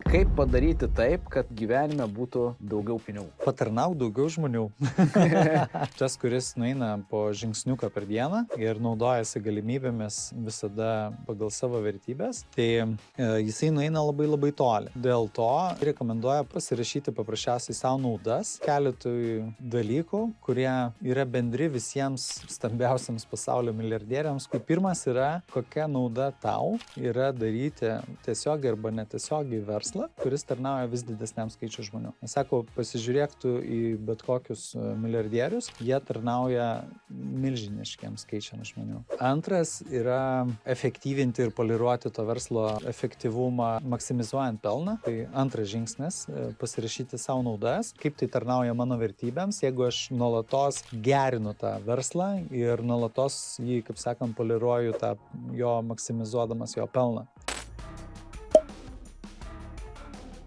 Kaip padaryti taip, kad gyvenime būtų daugiau pinigų? Patarnauk daugiau žmonių. Tas, kuris nueina po žingsniuką per dieną ir naudojasi galimybėmis visada pagal savo vertybės, tai jisai nueina labai toli. Dėl to rekomenduoja pasirašyti paprasčiausiai savo naudas keletui dalykų, kurie yra bendri visiems stambiausiams pasaulio milijardieriams. Pirmas yra, kokia nauda tau yra daryti tiesiogiai arba netiesiogiai verslą, kuris tarnauja vis didesniam skaičiui žmonių. Sako, pasižiūrėk tu į bet kokius milijardierius, jie tarnauja milžiniškiam skaičiam žmonių. Antras yra efektyvinti ir poliruoti to verslo efektyvumą, maksimizuojant pelną. Tai antras žingsnis - pasirašyti savo naudas, kaip tai tarnauja mano vertybėms, jeigu aš nuolatos gerinu tą verslą ir nuolatos jį, kaip sakant, poliruoju tą jo maksimizuodamas jo pelną.